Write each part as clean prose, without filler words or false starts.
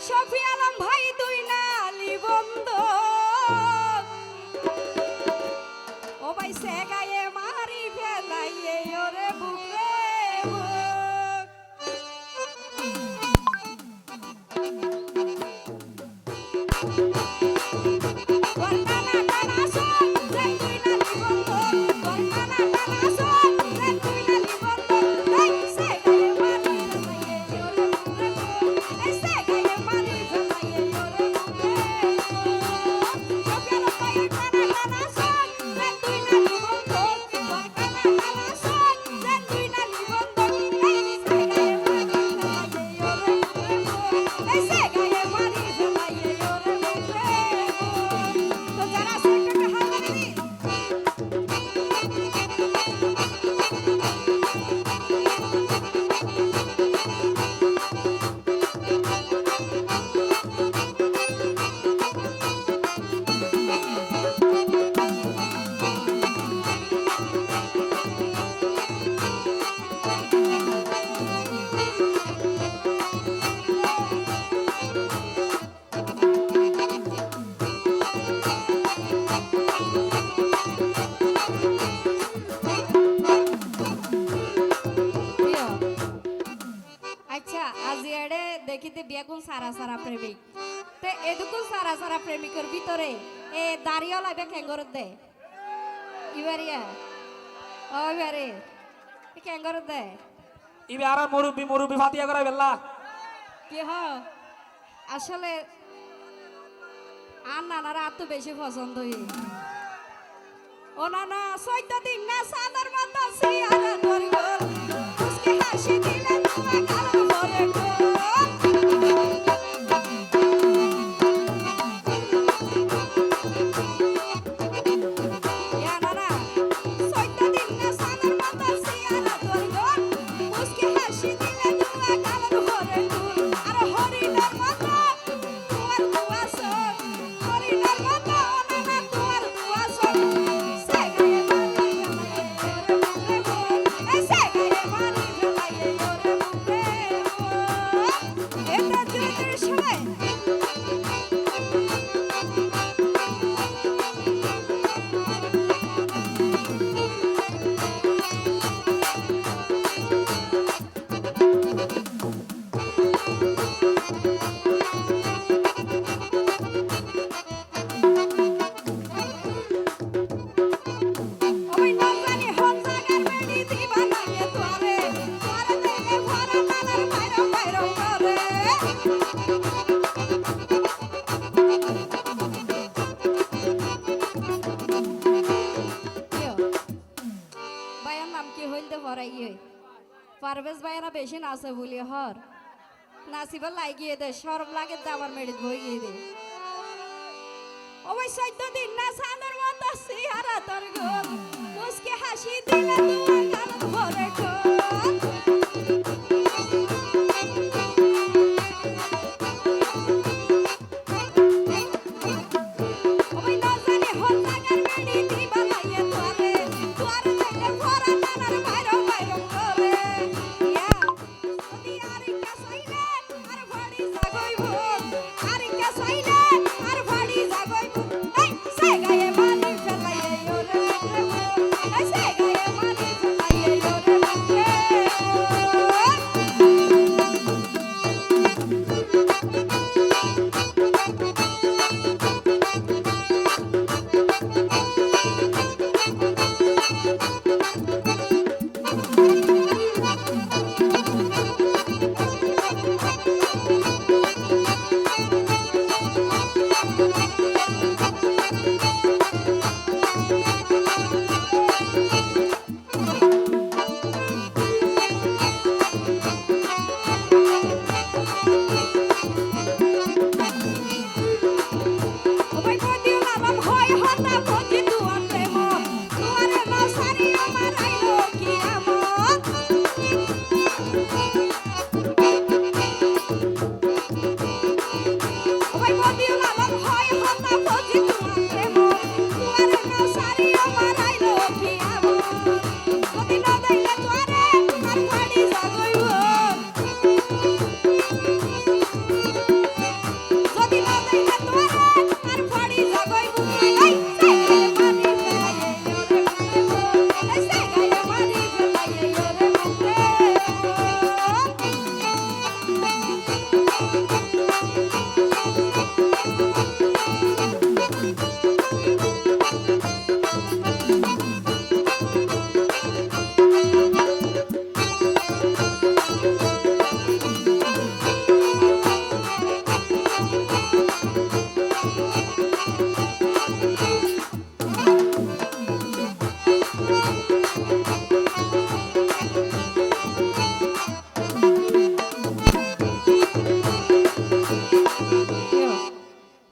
শফি আলম ভাই দুই নালি বন্ধ ও ভাই সে গায়ে মারি ফেলাইয়ে ওরে বুকে দেখিতে বেগুন সারা সারা প্রেমিক তে এদুকুন সারা সারা প্রেমিকের ভিতরে এ দাঁড়িয়ে লাগবে ক্যাঙ্গর দে ইবারিয়া ও ইবারে ক্যাঙ্গর দে ইবারা মুরুবি মুরুবি ফাতিয়া করা বেল্লা কি হ আসলে আর নানারা এত বেশি পছন্দ ও নানা 14 দিন না সাদার মতো সিয়ারা তোর গোল মুস্কি হাসি দিলে তোমার কালো ভরে পারভেজ ভাইয়েরা বেশি নাচে বলি হর নাচিবার লাগিয়ে দে সরম লাগে দাবার মেরে ধই গিয়ে দে ও ভাই 14 দিন না সাদার মতো সিহারা তোর গোল মুস্কি হাসি দিলে তোমার গাল ভরে গায়ে মারি ফেলাইয়ে ওরে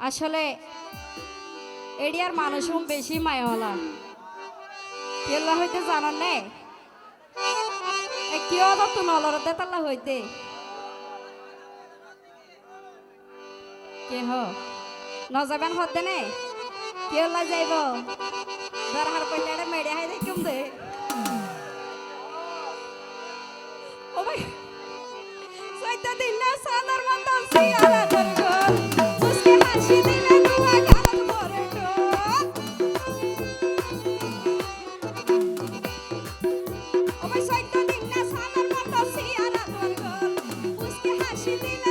আসলে এডিয়ার মানুষও বেশি মায়াওয়ালা কেলা হইতে জানান নে কি অদর তো নলরতে তাল্লা হইতে কে হ নজাবেন হদ্দে নে কেলা যাইব দরহার পইলে মেড়ে হাই দেখিম দে ও ভাই সইতা দিন না সাদার মত সিয়ারা তোর গল মুস্কি হাসি দিলে দুয়া গালত মরে ও ভাই সইতা দিন না সাদার মত সিয়ারা তোর গল মুস্কি হাসি দিলে